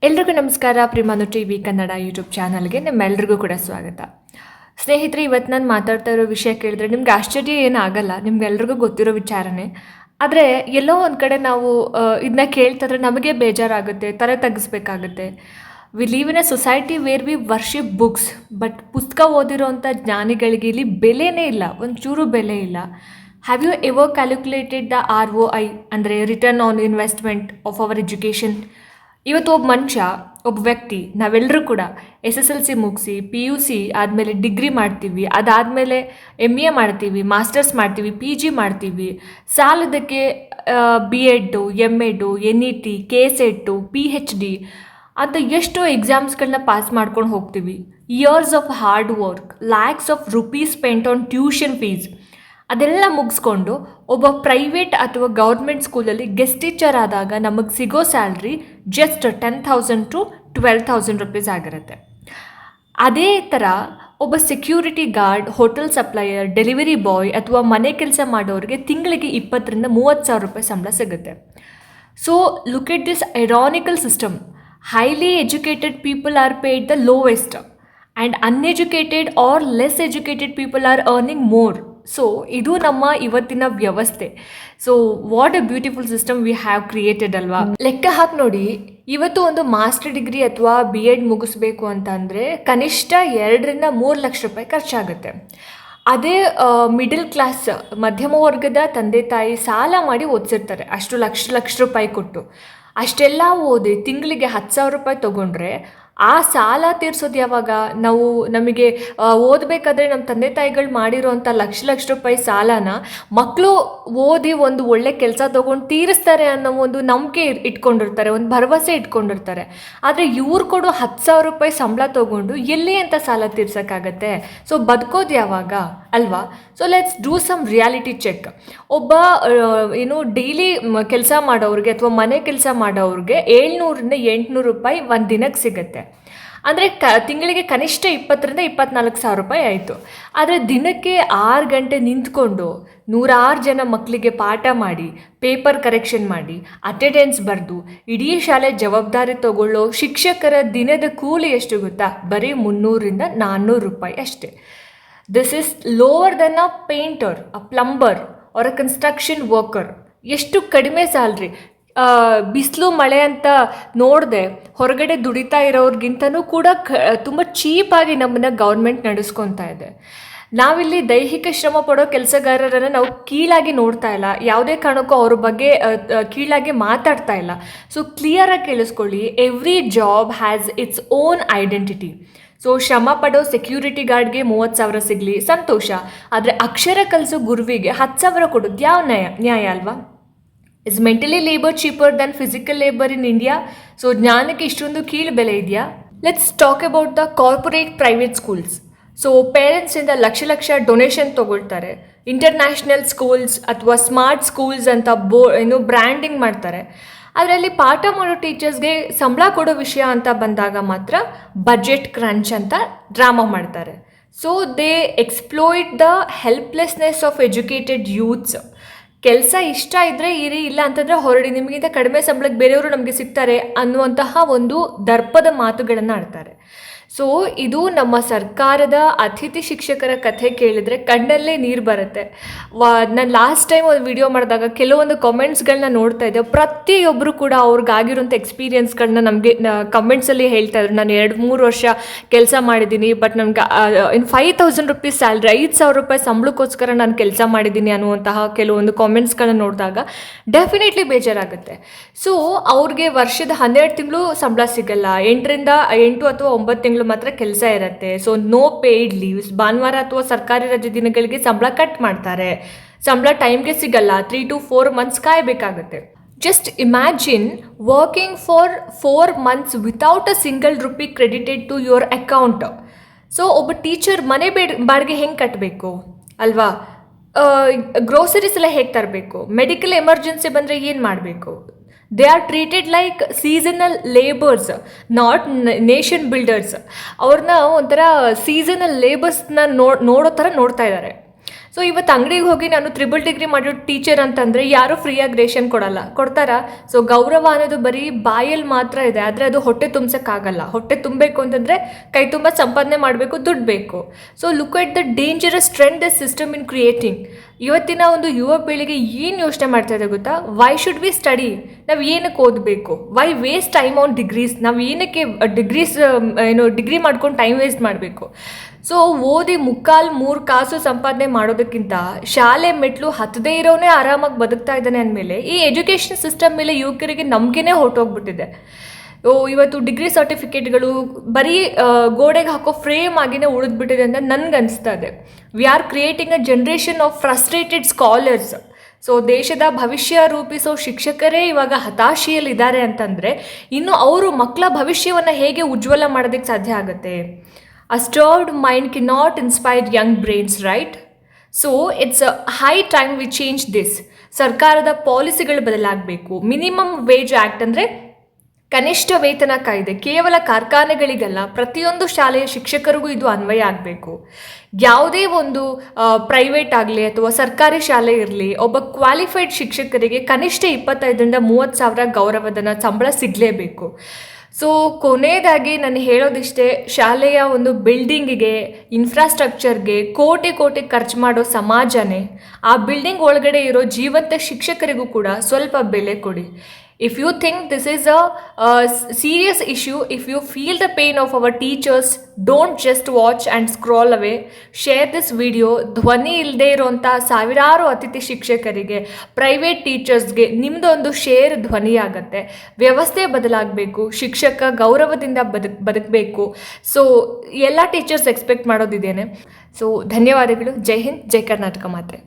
ಎಲ್ರಿಗೂ ನಮಸ್ಕಾರ. ಪ್ರಿಮಾನು TV Kannada YouTube ಚಾನಲ್ಗೆ ನಿಮ್ಮೆಲ್ರಿಗೂ ಕೂಡ ಸ್ವಾಗತ. ಸ್ನೇಹಿತರೆ, ಇವತ್ತು ನಾನು ಮಾತಾಡ್ತಾ ಇರೋ ವಿಷಯ ಕೇಳಿದ್ರೆ ನಿಮ್ಗೆ ಆಶ್ಚರ್ಯ ಏನಾಗಲ್ಲ, ನಿಮ್ಗೆಲ್ರಿಗೂ ಗೊತ್ತಿರೋ ವಿಚಾರನೇ. ಆದರೆ ಎಲ್ಲೋ ಒಂದು ಕಡೆ ನಾವು ಇದನ್ನ ಕೇಳ್ತಿದ್ರೆ ನಮಗೆ ಬೇಜಾರಾಗುತ್ತೆ, ತಲೆ ತಗ್ಗಿಸ್ಬೇಕಾಗುತ್ತೆ. We live in a society where we worship books, but ಪುಸ್ತಕ ಓದಿರೋಂಥ ಜ್ಞಾನಿಗಳಿಗೆ ಇಲ್ಲಿ ಬೆಲೆನೇ ಇಲ್ಲ, ಒಂಚೂರು ಬೆಲೆ ಇಲ್ಲ. Have you ever calculated the ROI, ಅಂದರೆ return on investment of our education? ಇವತ್ತು ಒಬ್ಬ ಮನುಷ್ಯ, ಒಬ್ಬ ವ್ಯಕ್ತಿ, ನಾವೆಲ್ಲರೂ ಕೂಡ SSLC ಮುಗಿಸಿ PUC ಆದಮೇಲೆ ಡಿಗ್ರಿ ಮಾಡ್ತೀವಿ, ಅದಾದಮೇಲೆ MA ಮಾಡ್ತೀವಿ, ಮಾಸ್ಟರ್ಸ್ ಮಾಡ್ತೀವಿ, PG ಮಾಡ್ತೀವಿ. ಸಾಲದಕ್ಕೆ B.Ed, M.Ed, NET, KSET, PhD ಅಂತ ಎಷ್ಟು ಎಕ್ಸಾಮ್ಸ್ಗಳನ್ನ ಪಾಸ್ ಮಾಡ್ಕೊಂಡು ಹೋಗ್ತೀವಿ. Years of hard work, lakhs of rupees spent on tuition fees, ಅದೆಲ್ಲ ಮುಗಿಸ್ಕೊಂಡು ಒಬ್ಬ ಪ್ರೈವೇಟ್ ಅಥವಾ ಗೌರ್ಮೆಂಟ್ ಸ್ಕೂಲಲ್ಲಿ ಗೆಸ್ಟ್ ಟೀಚರ್ ಆದಾಗ ನಮಗೆ ಸಿಗೋ ಸ್ಯಾಲ್ರಿ ಜಸ್ಟ್ 10,000 to 12,000 rupees ಆಗಿರುತ್ತೆ. ಅದೇ ಥರ ಒಬ್ಬ security guard, hotel supplier, delivery boy ಅಥವಾ ಮನೆ ಕೆಲಸ ಮಾಡೋರಿಗೆ ತಿಂಗಳಿಗೆ 20,000 to 30,000 ರೂಪಾಯಿ ಸಂಬಳ ಸಿಗುತ್ತೆ. So look at this ironical system. Highly educated people are paid the lowest and uneducated or less educated people are earning more. So ಇದು ನಮ್ಮ ಇವತ್ತಿನ ವ್ಯವಸ್ಥೆ. So what a beautiful system we have created ಅಲ್ವಾ? ಲೆಕ್ಕ ಹಾಕಿ ನೋಡಿ, ಇವತ್ತು ಒಂದು master degree ಅಥವಾ B.Ed ಮುಗಿಸ್ಬೇಕು ಅಂತ ಅಂದರೆ ಕನಿಷ್ಠ 2-3 ಲಕ್ಷ ರೂಪಾಯಿ ಖರ್ಚಾಗುತ್ತೆ. ಅದೇ ಮಿಡಲ್ ಕ್ಲಾಸ್, ಮಧ್ಯಮ ವರ್ಗದ ತಂದೆ ತಾಯಿ ಸಾಲ ಮಾಡಿ ಓದಿಸಿರ್ತಾರೆ, ಅಷ್ಟು ಲಕ್ಷ ರೂಪಾಯಿ ಕೊಟ್ಟು. ಅಷ್ಟೆಲ್ಲ ಓದಿ ತಿಂಗಳಿಗೆ 10,000 ರೂಪಾಯಿ ತೊಗೊಂಡ್ರೆ ಆ ಸಾಲ ತೀರ್ಸೋದು ಯಾವಾಗ? ನಮಗೆ ಓದಬೇಕಾದ್ರೆ ನಮ್ಮ ತಂದೆ ತಾಯಿಗಳು ಮಾಡಿರೋಂಥ ಲಕ್ಷ ರೂಪಾಯಿ ಸಾಲನ ಮಕ್ಕಳು ಓದಿ ಒಂದು ಒಳ್ಳೆ ಕೆಲಸ ತೊಗೊಂಡು ತೀರಿಸ್ತಾರೆ ಅನ್ನೋ ಒಂದು ನಂಬಿಕೆ ಇಟ್ಕೊಂಡಿರ್ತಾರೆ, ಒಂದು ಭರವಸೆ ಇಟ್ಕೊಂಡಿರ್ತಾರೆ. ಆದರೆ ಇವ್ರು ಕೊಡೋ 10,000 ರೂಪಾಯಿ ಸಂಬಳ ತೊಗೊಂಡು ಎಲ್ಲಿ ಅಂತ ಸಾಲ ತೀರ್ಸೋಕ್ಕಾಗತ್ತೆ? ಸೊ ಬದುಕೋದು ಯಾವಾಗ ಅಲ್ವಾ? So let's do some reality check. ಒಬ್ಬ ಡೈಲಿ ಕೆಲಸ ಮಾಡೋರಿಗೆ ಅಥವಾ ಮನೆ ಕೆಲಸ ಮಾಡೋರಿಗೆ 700-800 ರೂಪಾಯಿ ಒಂದು ದಿನಕ್ಕೆ ಸಿಗುತ್ತೆ. ಅಂದರೆ ತಿಂಗಳಿಗೆ ಕನಿಷ್ಠ 20,000-24,000 ರೂಪಾಯಿ ಆಯಿತು. ಆದರೆ ದಿನಕ್ಕೆ 6 ಗಂಟೆ ನಿಂತ್ಕೊಂಡು 100 ಜನ ಮಕ್ಕಳಿಗೆ ಪಾಠ ಮಾಡಿ, ಪೇಪರ್ ಕರೆಕ್ಷನ್ ಮಾಡಿ, ಅಟೆಂಡೆನ್ಸ್ ಬರೆದು ಇಡೀ ಶಾಲೆ ಜವಾಬ್ದಾರಿ ತಗೊಳ್ಳೋ ಶಿಕ್ಷಕರ ದಿನದ ಕೂಲಿ ಎಷ್ಟು ಗೊತ್ತಾ? ಬರೀ 300-400 ರೂಪಾಯಿ ಅಷ್ಟೇ. This is lower than a painter, a plumber or a construction worker. ಎಷ್ಟು ಕಡಿಮೆ ಸ್ಯಾಲ್ರಿ. ಬಿಸಿಲು ಮಳೆ ಅಂತ ನೋಡದೆ ಹೊರಗಡೆ ದುಡಿತಾ ಇರೋರ್ಗಿಂತನೂ ಕೂಡ ತುಂಬ ಚೀಪಾಗಿ ನಮ್ಮನ್ನು ಗೌರ್ಮೆಂಟ್ ನಡೆಸ್ಕೊತಾ ಇದೆ. ನಾವಿಲ್ಲಿ ದೈಹಿಕ ಶ್ರಮ ಪಡೋ ಕೆಲಸಗಾರರನ್ನು ನಾವು ಕೀಳಾಗಿ ನೋಡ್ತಾ ಇಲ್ಲ, ಯಾವುದೇ ಕಾರಣಕ್ಕೂ ಅವ್ರ ಬಗ್ಗೆ ಕೀಳಾಗಿ ಮಾತಾಡ್ತಾ ಇಲ್ಲ. ಸೊ ಕ್ಲಿಯರಾಗಿ ಕೇಳಿಸ್ಕೊಳ್ಳಿ, every job has its own identity. So ಶ್ರಮ ಪಡೋ ಸೆಕ್ಯೂರಿಟಿ ಗಾರ್ಡ್ಗೆ 30,000 ಸಿಗಲಿ ಸಂತೋಷ, ಆದರೆ ಅಕ್ಷರ ಕಲಿಸೋ ಗುರುವಿಗೆ 10,000 ಕೊಡೋದು ಯಾವ ನ್ಯಾಯ ಅಲ್ವಾ? Is mentally labour cheaper than physical labour in India? So ಜ್ಞಾನಕ್ಕೆ ಇಷ್ಟೊಂದು ಕೀಳು ಬೆಲೆ ಇದೆಯಾ? Let's talk about the corporate private schools. So ಪೇರೆಂಟ್ಸಿಂದ ಲಕ್ಷ ಡೊನೇಷನ್ ತೊಗೊಳ್ತಾರೆ. ಇಂಟರ್ನ್ಯಾಷನಲ್ ಸ್ಕೂಲ್ಸ್ ಅಥವಾ ಸ್ಮಾರ್ಟ್ ಸ್ಕೂಲ್ಸ್ ಅಂತ ಬ್ರ್ಯಾಂಡಿಂಗ್ ಮಾಡ್ತಾರೆ. ಅದರಲ್ಲಿ ಪಾಠ ಮಾಡೋ ಟೀಚರ್ಸ್ಗೆ ಸಂಬಳ ಕೊಡೋ ವಿಷಯ ಅಂತ ಬಂದಾಗ ಮಾತ್ರ ಬಜೆಟ್ ಕ್ರಂಚ್ ಅಂತ ಡ್ರಾಮಾ ಮಾಡ್ತಾರೆ. So they exploit the helplessness of educated youths. ಕೆಲಸ ಇಷ್ಟ ಇದ್ದರೆ ಇರಿ, ಇಲ್ಲ ಅಂತಂದರೆ ಹೊರಡಿ, ನಿಮಗಿಂತ ಕಡಿಮೆ ಸಂಬಳಕ್ಕೆ ಬೇರೆಯವರು ನಮಗೆ ಸಿಗ್ತಾರೆ ಅನ್ನುವಂತಹ ಒಂದು ದರ್ಪದ ಮಾತುಗಳನ್ನು ಆಡ್ತಾರೆ. ಸೊ ಇದು ನಮ್ಮ ಸರ್ಕಾರದ ಅತಿಥಿ ಶಿಕ್ಷಕರ ಕಥೆ ಕೇಳಿದರೆ ಕಣ್ಣಲ್ಲೇ ನೀರು ಬರುತ್ತೆ. ನಾನು ಲಾಸ್ಟ್ ಟೈಮ್ ಒಂದು ವಿಡಿಯೋ ಮಾಡಿದಾಗ ಕೆಲವೊಂದು ಕಮೆಂಟ್ಸ್ಗಳನ್ನ ನೋಡ್ತಾ ಇದ್ದೆ. ಪ್ರತಿಯೊಬ್ಬರು ಕೂಡ ಅವ್ರಿಗಾಗಿರೋಂಥ ಎಕ್ಸ್ಪೀರಿಯನ್ಸ್ಗಳನ್ನ ನಮಗೆ ಕಮೆಂಟ್ಸಲ್ಲಿ ಹೇಳ್ತಾ ಇದ್ರು. ನಾನು 2-3 ವರ್ಷ ಕೆಲಸ ಮಾಡಿದ್ದೀನಿ, ಬಟ್ ನನಗೆ 5,000 ರೂಪೀಸ್ ಸ್ಯಾಲ್ರಿ, 5,000 ರೂಪಾಯಿ ಸಂಬಳಕ್ಕೋಸ್ಕರ ನಾನು ಕೆಲಸ ಮಾಡಿದ್ದೀನಿ ಅನ್ನುವಂತಹ ಕೆಲವೊಂದು ಕಾಮೆಂಟ್ಸ್ಗಳನ್ನ ನೋಡಿದಾಗ ಡೆಫಿನೆಟ್ಲಿ ಬೇಜಾರಾಗುತ್ತೆ. ಸೊ ಅವ್ರಿಗೆ ವರ್ಷದ 12 ತಿಂಗಳು ಸಂಬಳ ಸಿಗಲ್ಲ, 8 ಅಥವಾ 9 ತಿಂಗಳು ಮಾತ್ರ ಕೆಲಸ ಇರುತ್ತೆ. So no paid leaves. ಭಾನುವಾರ ಅಥವಾ ಸರ್ಕಾರಿ ರಜೆ ದಿನಗಳಿಗೆ ಸಂಬಳ ಕಟ್ ಮಾಡ್ತಾರೆ. ಸಂಬಳ ಟೈಮ್ಗೆ ಸಿಗಲ್ಲ, 3 to 4 months ಕಾಯಬೇಕಾಗುತ್ತೆ. Just imagine working for 4 months without a single rupee credited to your account. So ಒಬ್ಬ ಟೀಚರ್ ಮನೆ ಬಾಡಿಗೆ ಹೆಂಗೆ ಕಟ್ಟಬೇಕು ಅಲ್ವಾ? ಗ್ರೋಸರೀಸ್ ಎಲ್ಲ ಹೇಗೆ ತರಬೇಕು? ಮೆಡಿಕಲ್ ಎಮರ್ಜೆನ್ಸಿ ಬಂದರೆ ಏನು ಮಾಡಬೇಕು? They are treated like seasonal labours, not nation builders. ಅವ್ರನ್ನ ಒಂಥರ ಸೀಸನಲ್ ಲೇಬರ್ಸ್ನ ನೋಡೋ ಥರ ನೋಡ್ತಾ ಇದ್ದಾರೆ. ಸೊ ಇವತ್ತು ಅಂಗಡಿಗೆ ಹೋಗಿ ನಾನು 3 ಡಿಗ್ರಿ ಮಾಡಿರೋ ಟೀಚರ್ ಅಂತಂದರೆ ಯಾರೂ ಫ್ರೀಯಾಗಿ ರೇಷನ್ ಕೊಡ್ತಾರಾ? ಸೊ ಗೌರವ ಅನ್ನೋದು ಬರೀ ಬಾಯಲ್ಲಿ ಮಾತ್ರ ಇದೆ, ಆದರೆ ಅದು ಹೊಟ್ಟೆ ತುಂಬಿಸೋಕ್ಕಾಗಲ್ಲ. ಹೊಟ್ಟೆ ತುಂಬಬೇಕು ಅಂತಂದರೆ ಕೈ ತುಂಬ ಸಂಪಾದನೆ ಮಾಡಬೇಕು, ದುಡ್ಡು ಬೇಕು. So look at the dangerous trend the system in creating. ಇವತ್ತಿನ ಒಂದು ಯುವ ಪೀಳಿಗೆ ಏನು ಯೋಚನೆ ಮಾಡ್ತಾ ಇದೆ ಗೊತ್ತಾ? Why should we study? ನಾವು ಏನಕ್ಕೆ ಓದಬೇಕು? Why waste time on degrees? ನಾವು ಏನಕ್ಕೆ ಡಿಗ್ರಿ ಮಾಡ್ಕೊಂಡು ಟೈಮ್ ವೇಸ್ಟ್ ಮಾಡಬೇಕು? ಸೊ ಓದಿ 3 ಕಾಸು ಸಂಪಾದನೆ ಮಾಡೋದಕ್ಕಿಂತ ಶಾಲೆ ಮೆಟ್ಲು ಹತ್ತದೇ ಇರೋನೇ ಆರಾಮಾಗಿ ಬದುಕ್ತಾ ಇದ್ದಾನೆ ಅಂದಮೇಲೆ ಈ ಎಜುಕೇಷನ್ ಸಿಸ್ಟಮ್ ಮೇಲೆ ಯುವಕರಿಗೆ ನಂಬಿಕೆನೇ ಹೊರಟೋಗ್ಬಿಟ್ಟಿದೆ. ಇವತ್ತು ಡಿಗ್ರಿ ಸರ್ಟಿಫಿಕೇಟ್ಗಳು ಬರೀ ಗೋಡೆಗೆ ಹಾಕೋ ಫ್ರೇಮ್ ಆಗಿನೇ ಉಳಿದ್ಬಿಟ್ಟಿದೆ ಅಂತ ನನಗನ್ನಿಸ್ತಾ ಇದೆ. We are creating a generation of frustrated scholars. So ದೇಶದ ಭವಿಷ್ಯ ರೂಪಿಸೋ ಶಿಕ್ಷಕರೇ ಇವಾಗ ಹತಾಶೆಯಲ್ಲಿದ್ದಾರೆ ಅಂತಂದರೆ ಇನ್ನು ಅವರು ಮಕ್ಕಳ ಭವಿಷ್ಯವನ್ನು ಹೇಗೆ ಉಜ್ವಲ ಮಾಡೋದಕ್ಕೆ ಸಾಧ್ಯ ಆಗುತ್ತೆ? A starved mind cannot inspire young brains, right? So it's high time we change this. ಸರ್ಕಾರದ ಪಾಲಿಸಿಗಳು ಬದಲಾಗಬೇಕು. ಮಿನಿಮಮ್ ವೇಜ್ ಆ್ಯಕ್ಟ್ ಅಂದರೆ ಕನಿಷ್ಠ ವೇತನ ಕಾಯ್ದೆ ಕೇವಲ ಕಾರ್ಖಾನೆಗಳಿಗಲ್ಲ, ಪ್ರತಿಯೊಂದು ಶಾಲೆಯ ಶಿಕ್ಷಕರಿಗೂ ಇದು ಅನ್ವಯ ಆಗಬೇಕು. ಯಾವುದೇ ಒಂದು ಪ್ರೈವೇಟ್ ಆಗಲಿ ಅಥವಾ ಸರ್ಕಾರಿ ಶಾಲೆ ಇರಲಿ, ಒಬ್ಬ ಕ್ವಾಲಿಫೈಡ್ ಶಿಕ್ಷಕರಿಗೆ ಕನಿಷ್ಠ 25,000-30,000 ಸಾವಿರ ಗೌರವಧನ ಸಂಬಳ ಸಿಗಲೇಬೇಕು. ಸೊ ಕೊನೆಯದಾಗಿ ನಾನು ಹೇಳೋದಿಷ್ಟೇ, ಶಾಲೆಯ ಒಂದು ಬಿಲ್ಡಿಂಗಿಗೆ, ಇನ್ಫ್ರಾಸ್ಟ್ರಕ್ಚರ್ಗೆ ಕೋಟಿ ಖರ್ಚು ಮಾಡೋ ಸಮಾಜನೇ ಆ ಬಿಲ್ಡಿಂಗ್ ಒಳಗಡೆ ಇರೋ ಜೀವಂತ ಶಿಕ್ಷಕರಿಗೂ ಕೂಡ ಸ್ವಲ್ಪ ಬೆಲೆ ಕೊಡಿ. If you think this is a serious issue, if you feel the pain of our teachers, don't just watch and scroll away. Share this video. ಧ್ವನಿ ಇಲ್ಲದೆ ಇರುವಂಥ ಸಾವಿರಾರು ಅತಿಥಿ ಶಿಕ್ಷಕರಿಗೆ, ಪ್ರೈವೇಟ್ ಟೀಚರ್ಸ್ಗೆ ನಿಮ್ಮದೊಂದು ಶೇರ್ ಧ್ವನಿ ಆಗುತ್ತೆ. ವ್ಯವಸ್ಥೆ ಬದಲಾಗಬೇಕು, ಶಿಕ್ಷಕ ಗೌರವದಿಂದ ಬದುಕಬೇಕು. ಸೊ ಎಲ್ಲ ಟೀಚರ್ಸ್ ಎಕ್ಸ್ಪೆಕ್ಟ್ ಮಾಡೋದಿದ್ದೇನೆ. ಸೊ ಧನ್ಯವಾದಗಳು. ಜೈ ಹಿಂದ್, ಜೈ ಕರ್ನಾಟಕ ಮಾತೆ.